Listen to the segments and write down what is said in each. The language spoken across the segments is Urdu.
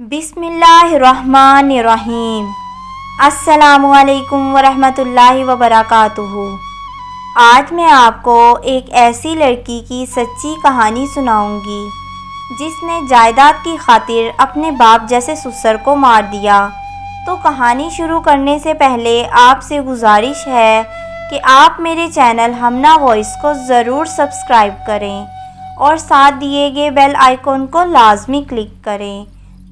بسم اللہ الرحمن الرحیم۔ السلام علیکم ورحمۃ اللہ وبرکاتہ۔ آج میں آپ کو ایک ایسی لڑکی کی سچی کہانی سناؤں گی جس نے جائیداد کی خاطر اپنے باپ جیسے سسر کو مار دیا۔ تو کہانی شروع کرنے سے پہلے آپ سے گزارش ہے کہ آپ میرے چینل ہمنا وائس کو ضرور سبسکرائب کریں اور ساتھ دیے گئے بیل آئیکن کو لازمی کلک کریں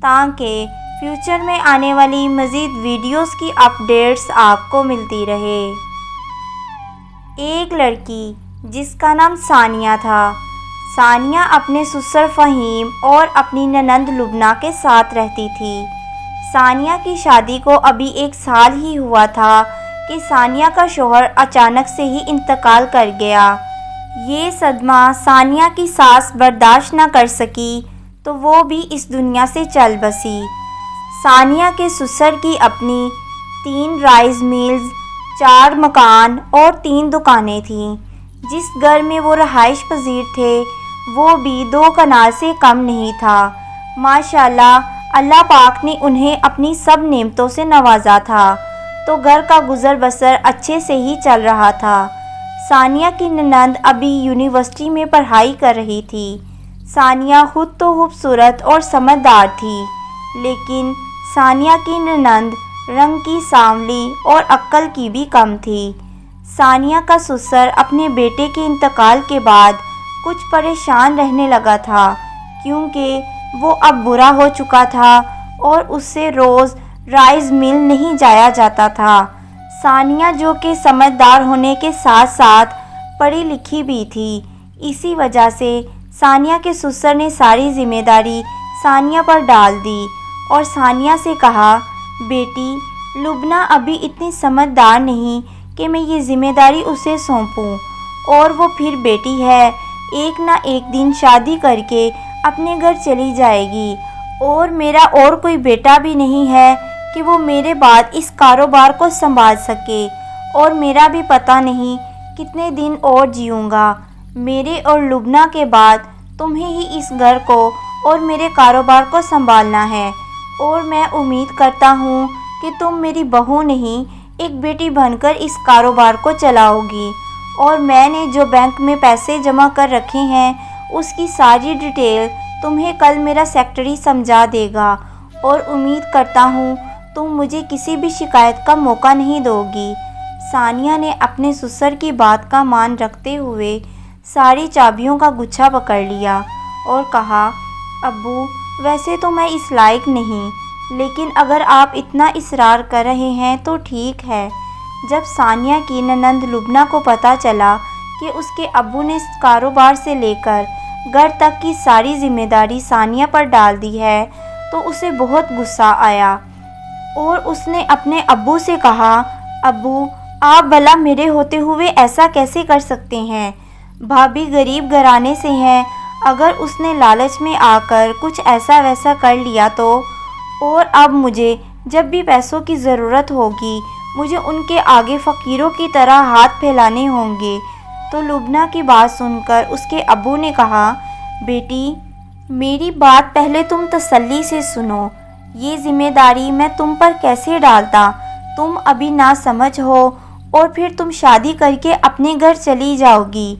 تاکہ فیوچر میں آنے والی مزید ویڈیوز کی اپڈیٹس آپ کو ملتی رہے۔ ایک لڑکی جس کا نام ثانیہ تھا۔ ثانیہ اپنے سسر فہیم اور اپنی نند لبنہ کے ساتھ رہتی تھی۔ ثانیہ کی شادی کو ابھی 1 سال ہی ہوا تھا کہ ثانیہ کا شوہر اچانک سے ہی انتقال کر گیا۔ یہ صدمہ ثانیہ کی ساس برداشت نہ کر سکی تو وہ بھی اس دنیا سے چل بسی۔ ثانیہ کے سسر کی اپنی 3 رائس ملز، 4 مکان اور 3 دکانیں تھیں۔ جس گھر میں وہ رہائش پذیر تھے وہ بھی 2 کنال سے کم نہیں تھا۔ ماشاءاللہ اللہ پاک نے انہیں اپنی سب نعمتوں سے نوازا تھا تو گھر کا گزر بسر اچھے سے ہی چل رہا تھا۔ ثانیہ کی نند ابھی یونیورسٹی میں پڑھائی کر رہی تھی۔ ثانیہ خود تو خوبصورت اور سمجھدار تھی لیکن ثانیہ کی نند رنگ کی سانولی اور عقل کی بھی کم تھی۔ ثانیہ کا سسر اپنے بیٹے کے انتقال کے بعد کچھ پریشان رہنے لگا تھا کیونکہ وہ اب بوڑھا ہو چکا تھا اور اس سے روز رائس مل نہیں جایا جاتا تھا۔ ثانیہ جو کہ سمجھدار ہونے کے ساتھ ساتھ پڑھی لکھی بھی تھی، اسی وجہ سے ثانیہ کے سسر نے ساری ذمہ داری ثانیہ پر ڈال دی اور ثانیہ سے کہا، بیٹی لبنہ ابھی اتنی سمجھدار نہیں کہ میں یہ ذمہ داری اسے سونپوں، اور وہ پھر بیٹی ہے، ایک نہ ایک دن شادی کر کے اپنے گھر چلی جائے گی، اور میرا اور کوئی بیٹا بھی نہیں ہے کہ وہ میرے بعد اس کاروبار کو سنبھال سکے، اور میرا بھی پتہ نہیں کتنے دن اور جیوں گا۔ میرے اور لبنہ کے بعد تمہیں ہی اس گھر کو اور میرے کاروبار کو سنبھالنا ہے، اور میں امید کرتا ہوں کہ تم میری بہو نہیں ایک بیٹی بن کر اس کاروبار کو چلاؤ گی، اور میں نے جو بینک میں پیسے جمع کر رکھے ہیں اس کی ساری ڈیٹیل تمہیں کل میرا سیکرٹری سمجھا دے گا، اور امید کرتا ہوں تم مجھے کسی بھی شکایت کا موقع نہیں دو گی۔ ثانیہ نے اپنے سسر کی بات کا مان رکھتے ہوئے ساری چابیوں کا گچھا پکڑ لیا اور کہا، ابو ویسے تو میں اس لائق نہیں، لیکن اگر آپ اتنا اصرار کر رہے ہیں تو ٹھیک ہے۔ جب ثانیہ کی نند لبنہ کو پتہ چلا کہ اس کے ابو نے اس کاروبار سے لے کر گھر تک کی ساری ذمہ داری ثانیہ پر ڈال دی ہے تو اسے بہت غصہ آیا، اور اس نے اپنے ابو سے کہا، ابو آپ بھلا میرے ہوتے ہوئے ایسا کیسے کر سکتے ہیں؟ بھابھی غریب گھرانے سے ہیں، اگر اس نے لالچ میں آ کر کچھ ایسا ویسا کر لیا تو، اور اب مجھے جب بھی پیسوں کی ضرورت ہوگی مجھے ان کے آگے فقیروں کی طرح ہاتھ پھیلانے ہوں گے۔ تو لبنہ کی بات سن کر اس کے ابو نے کہا، بیٹی میری بات پہلے تم تسلی سے سنو، یہ ذمہ داری میں تم پر کیسے ڈالتا؟ تم ابھی ناسمجھ ہو، اور پھر تم شادی کر کے اپنے گھر چلی جاؤ گی،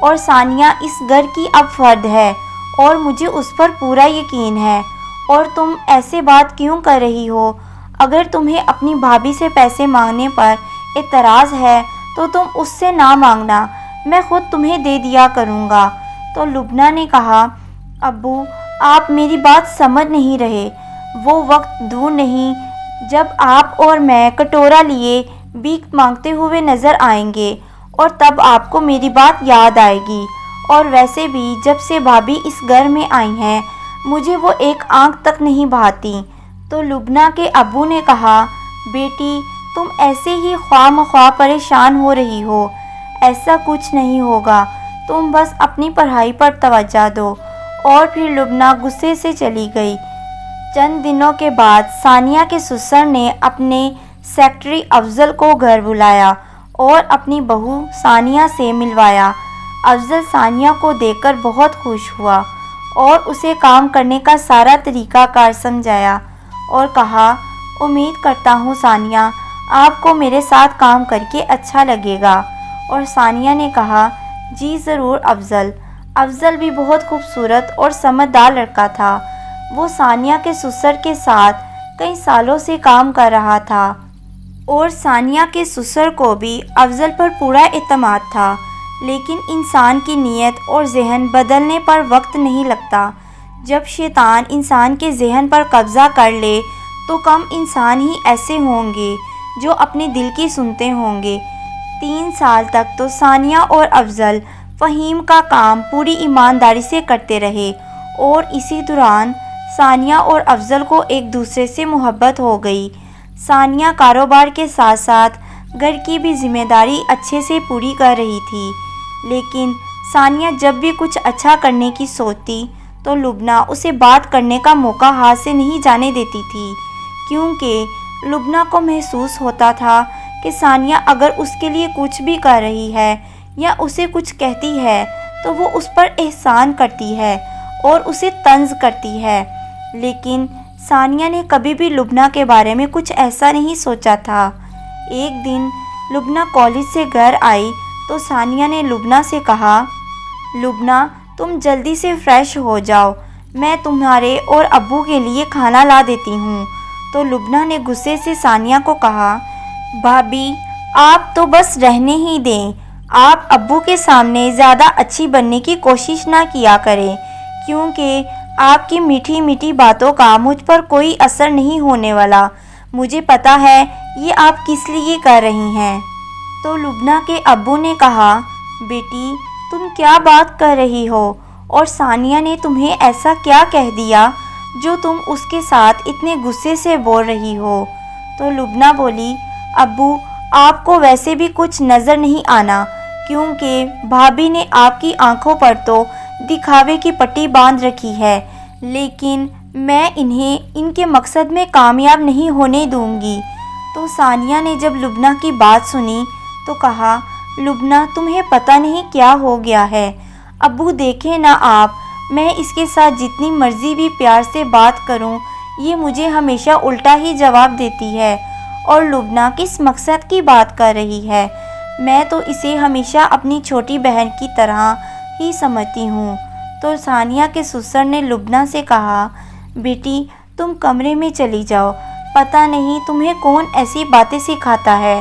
اور ثانیہ اس گھر کی اب فرد ہے اور مجھے اس پر پورا یقین ہے، اور تم ایسے بات کیوں کر رہی ہو؟ اگر تمہیں اپنی بھابھی سے پیسے مانگنے پر اعتراض ہے تو تم اس سے نہ مانگنا، میں خود تمہیں دے دیا کروں گا۔ تو لبنہ نے کہا، ابو آپ میری بات سمجھ نہیں رہے، وہ وقت دور نہیں جب آپ اور میں کٹورا لیے بھیک مانگتے ہوئے نظر آئیں گے، اور تب آپ کو میری بات یاد آئے گی، اور ویسے بھی جب سے بھابھی اس گھر میں آئی ہیں مجھے وہ ایک آنکھ تک نہیں بھاتی۔ تو لبنہ کے ابو نے کہا، بیٹی تم ایسے ہی خواہ مخواہ پریشان ہو رہی ہو، ایسا کچھ نہیں ہوگا، تم بس اپنی پڑھائی پر توجہ دو۔ اور پھر لبنہ غصے سے چلی گئی۔ چند دنوں کے بعد ثانیہ کے سسر نے اپنے سیکرٹری افضل کو گھر بلایا اور اپنی بہو ثانیہ سے ملوایا۔ افضل ثانیہ کو دیکھ کر بہت خوش ہوا اور اسے کام کرنے کا سارا طریقہ کار سمجھایا اور کہا، امید کرتا ہوں ثانیہ آپ کو میرے ساتھ کام کر کے اچھا لگے گا۔ اور ثانیہ نے کہا، جی ضرور افضل۔ افضل بھی بہت خوبصورت اور سمجھدار لڑکا تھا۔ وہ ثانیہ کے سسر کے ساتھ کئی سالوں سے کام کر رہا تھا اور ثانیہ کے سسر کو بھی افضل پر پورا اعتماد تھا، لیکن انسان کی نیت اور ذہن بدلنے پر وقت نہیں لگتا۔ جب شیطان انسان کے ذہن پر قبضہ کر لے تو کم انسان ہی ایسے ہوں گے جو اپنے دل کی سنتے ہوں گے۔ 3 سال تک تو ثانیہ اور افضل فہیم کا کام پوری ایمانداری سے کرتے رہے اور اسی دوران ثانیہ اور افضل کو ایک دوسرے سے محبت ہو گئی۔ ثانیہ کاروبار کے ساتھ ساتھ گھر کی بھی ذمہ داری اچھے سے پوری کر رہی تھی، لیکن ثانیہ جب بھی کچھ اچھا کرنے کی سوچتی تو لبنہ اسے بات کرنے کا موقع ہاتھ سے نہیں جانے دیتی تھی، کیونکہ لبنہ کو محسوس ہوتا تھا کہ ثانیہ اگر اس کے لیے کچھ بھی کر رہی ہے یا اسے کچھ کہتی ہے تو وہ اس پر احسان کرتی ہے اور اسے طنز کرتی ہے، لیکن ثانیہ نے کبھی بھی لبنہ کے بارے میں کچھ ایسا نہیں سوچا تھا۔ ایک دن لبنہ کالج سے گھر آئی تو ثانیہ نے لبنہ سے کہا، لبنہ تم جلدی سے فریش ہو جاؤ، میں تمہارے اور ابو کے لیے کھانا لا دیتی ہوں۔ تو لبنہ نے غصے سے ثانیہ کو کہا، بھابی آپ تو بس رہنے ہی دیں، آپ ابو کے سامنے زیادہ اچھی بننے کی کوشش نہ کیا کریں، کیونکہ آپ کی میٹھی میٹھی باتوں کا مجھ پر کوئی اثر نہیں ہونے والا، مجھے پتہ ہے یہ آپ کس لیے کر رہی ہیں۔ تو لبنہ کے ابو نے کہا، بیٹی تم کیا بات کر رہی ہو، اور ثانیہ نے تمہیں ایسا کیا کہہ دیا جو تم اس کے ساتھ اتنے غصے سے بول رہی ہو؟ تو لبنہ بولی، ابو آپ کو ویسے بھی کچھ نظر نہیں آنا، کیونکہ بھابی نے آپ کی آنکھوں پر تو دکھاوے کی پٹی باندھ رکھی ہے، لیکن میں انہیں ان کے مقصد میں کامیاب نہیں ہونے دوں گی۔ تو ثانیہ نے جب لبنہ کی بات سنی تو کہا، لبنہ تمہیں پتہ نہیں کیا ہو گیا ہے، ابو دیکھیں نا آپ، میں اس کے ساتھ جتنی مرضی بھی پیار سے بات کروں یہ مجھے ہمیشہ الٹا ہی جواب دیتی ہے، اور لبنہ کس مقصد کی بات کر رہی ہے؟ میں تو اسے ہمیشہ اپنی چھوٹی بہن کی طرح ہی سمجھتی ہوں۔ تو ثانیہ کے سسر نے لبنہ سے کہا، بیٹی تم کمرے میں چلی جاؤ، پتہ نہیں تمہیں کون ایسی باتیں سکھاتا ہے۔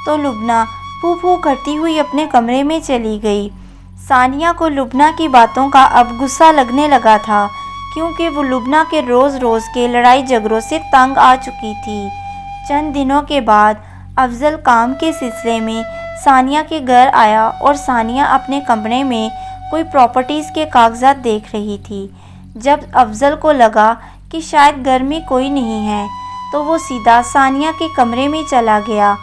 تو لبنہ پھو پھو کرتی ہوئی اپنے کمرے میں چلی گئی۔ ثانیہ کو لبنہ کی باتوں کا اب غصہ لگنے لگا تھا، کیونکہ وہ لبنہ کے روز روز کے لڑائی جھگڑوں سے تنگ آ چکی تھی۔ چند دنوں کے بعد افضل کام کے سلسلے میں ثانیہ کے گھر آیا اور ثانیہ اپنے کمرے میں کوئی پراپرٹیز کے کاغذات دیکھ رہی تھی۔ جب افضل کو لگا کہ شاید گھر میں کوئی نہیں ہے تو وہ سیدھا ثانیہ کے کمرے میں چلا گیا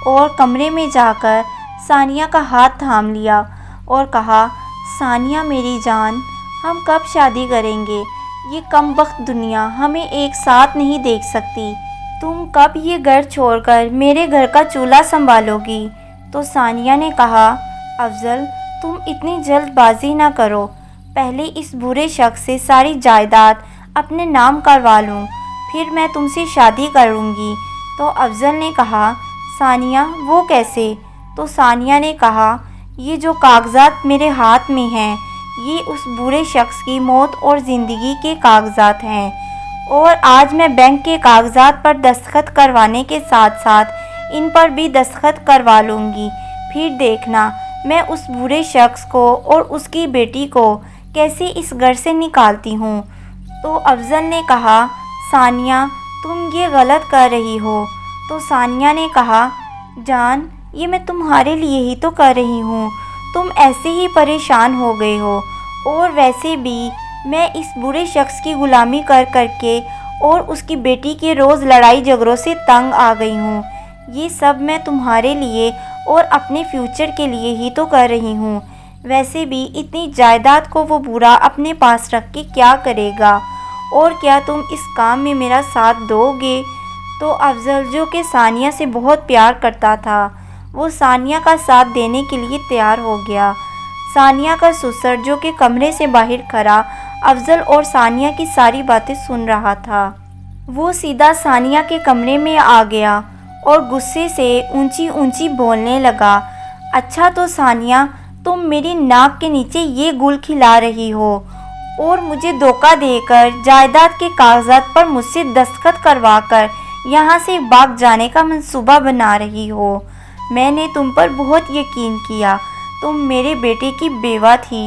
اور کمرے میں جا کر ثانیہ کا ہاتھ تھام لیا اور کہا، ثانیہ میری جان، ہم کب شادی کریں گے؟ یہ کم بخت دنیا ہمیں ایک ساتھ نہیں دیکھ سکتی، تم کب یہ گھر چھوڑ کر میرے گھر کا چولہا سنبھالو گی؟ تو ثانیہ نے کہا، افضل تم اتنی جلد بازی نہ کرو، پہلے اس برے شخص سے ساری جائیداد اپنے نام کروا لوں، پھر میں تم سے شادی کروں گی۔ تو افضل نے کہا، ثانیہ وہ کیسے؟ تو ثانیہ نے کہا، یہ جو کاغذات میرے ہاتھ میں ہیں یہ اس برے شخص کی موت اور زندگی کے کاغذات ہیں، اور آج میں بینک کے کاغذات پر دستخط کروانے کے ساتھ ساتھ ان پر بھی دستخط کروا لوں گی، پھر دیکھنا میں اس برے شخص کو اور اس کی بیٹی کو کیسے اس گھر سے نکالتی ہوں۔ تو افضل نے کہا، ثانیہ تم یہ غلط کر رہی ہو۔ تو ثانیہ نے کہا، جان یہ میں تمہارے لیے ہی تو کر رہی ہوں، تم ایسے ہی پریشان ہو گئے ہو، اور ویسے بھی میں اس برے شخص کی غلامی کر کر کے اور اس کی بیٹی کے روز لڑائی جھگڑوں سے تنگ آ گئی ہوں۔ یہ سب میں تمہارے لیے اور اپنے فیوچر کے لیے ہی تو کر رہی ہوں، ویسے بھی اتنی جائیداد کو وہ برا اپنے پاس رکھ کے کیا کرے گا، اور کیا تم اس کام میں میرا ساتھ دو گے؟ تو افضل جو کہ ثانیہ سے بہت پیار کرتا تھا وہ ثانیہ کا ساتھ دینے کے لیے تیار ہو گیا۔ ثانیہ کا سسر جو کہ کمرے سے باہر کھڑا افضل اور ثانیہ کی ساری باتیں سن رہا تھا۔ وہ سیدھا ثانیہ کے کمرے میں آ گیا اور غصے سے اونچی اونچی بولنے لگا، اچھا تو ثانیہ، تم میری ناک کے نیچے یہ گل کھلا رہی ہو اور مجھے دھوکہ دے کر جائیداد کے کاغذات پر مجھ سے دستخط کروا کر یہاں سے بھاگ جانے کا منصوبہ بنا رہی ہو۔ میں نے تم پر بہت یقین کیا، تم میرے بیٹے کی بیوہ تھی۔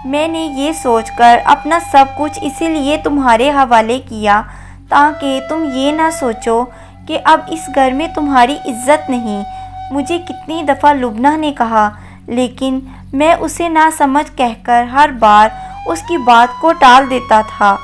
میں نے یہ سوچ کر اپنا سب کچھ اسی لیے تمہارے حوالے کیا تاکہ تم یہ نہ سوچو کہ اب اس گھر میں تمہاری عزت نہیں۔ مجھے کتنی دفعہ لبنہ نے کہا، لیکن میں اسے نہ سمجھ کہہ کر ہر بار اس کی بات کو ٹال دیتا تھا۔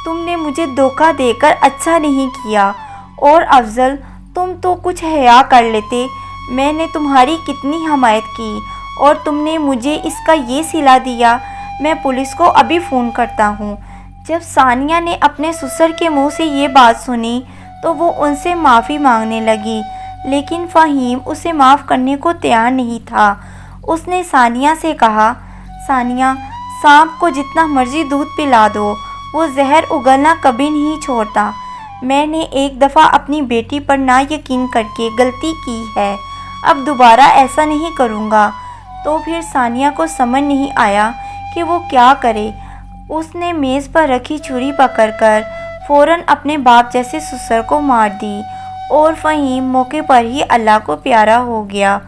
تم نے مجھے دھوکہ دے کر اچھا نہیں کیا، اور افضل، تم تو کچھ حیا کر لیتے۔ میں نے تمہاری کتنی حمایت کی اور تم نے مجھے اس کا یہ صلہ دیا۔ میں پولیس کو ابھی فون کرتا ہوں۔ جب ثانیہ نے اپنے سسر کے منہ سے یہ بات سنی تو وہ ان سے معافی مانگنے لگی، لیکن فہیم اسے معاف کرنے کو تیار نہیں تھا۔ اس نے ثانیہ سے کہا، ثانیہ، سانپ کو جتنا مرضی دودھ پلا دو، وہ زہر اگلنا کبھی نہیں چھوڑتا۔ میں نے ایک دفعہ اپنی بیٹی پر نا یقین کر کے غلطی کی ہے، اب دوبارہ ایسا نہیں کروں گا۔ تو پھر ثانیہ کو سمجھ نہیں آیا کہ وہ کیا کرے۔ اس نے میز پر رکھی چھری پکڑ کر فوراً اپنے باپ جیسے سسر کو مار دی، اور فہیم موقع پر ہی اللہ کو پیارا ہو گیا۔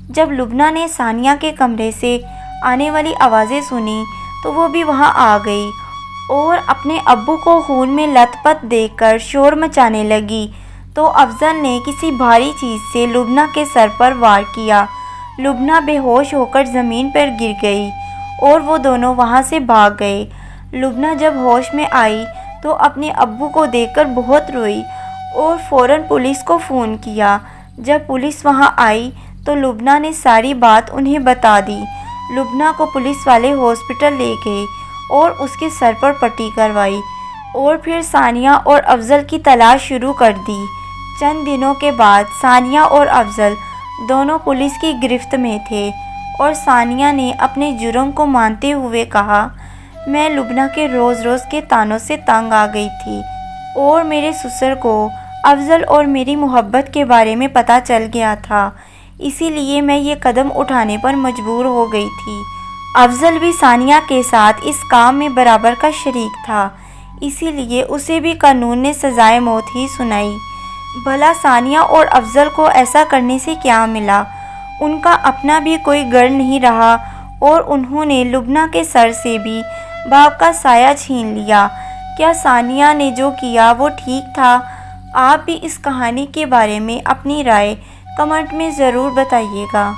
جب لبنہ نے ثانیہ کے کمرے سے آنے والی آوازیں سنی تو وہ بھی وہاں آ گئی اور اپنے ابو کو خون میں لت پت دیکھ کر شور مچانے لگی تو افضل نے کسی بھاری چیز سے لبنہ کے سر پر وار کیا۔ لبنہ بے ہوش ہو کر زمین پر گر گئی اور وہ دونوں وہاں سے بھاگ گئے۔ لبنہ جب ہوش میں آئی تو اپنے ابو کو دیکھ کر بہت روئی اور فوراً پولیس کو فون کیا۔ جب پولیس وہاں آئی تو لبنہ نے ساری بات انہیں بتا دی۔ لبنہ کو پولیس والے ہاسپٹل لے گئے اور اس کے سر پر پٹی کروائی اور پھر ثانیہ اور افضل کی تلاش شروع کر دی۔ چند دنوں کے بعد ثانیہ اور افضل دونوں پولیس کی گرفت میں تھے اور ثانیہ نے اپنے جرم کو مانتے ہوئے کہا، میں لبنہ کے روز روز کے طعنوں سے تنگ آ گئی تھی اور میرے سسر کو افضل اور میری محبت کے بارے میں پتہ چل گیا تھا، اسی لیے میں یہ قدم اٹھانے پر مجبور ہو گئی تھی۔ افضل بھی ثانیہ کے ساتھ اس کام میں برابر کا شریک تھا، اسی لیے اسے بھی قانون نے سزائے موت ہی سنائی۔ بھلا ثانیہ اور افضل کو ایسا کرنے سے کیا ملا؟ ان کا اپنا بھی کوئی گھر نہیں رہا اور انہوں نے لبنہ کے سر سے بھی باپ کا سایہ چھین لیا۔ کیا ثانیہ نے جو کیا وہ ٹھیک تھا؟ آپ بھی اس کہانی کے بارے میں اپنی رائے کمنٹ میں ضرور بتائیے گا۔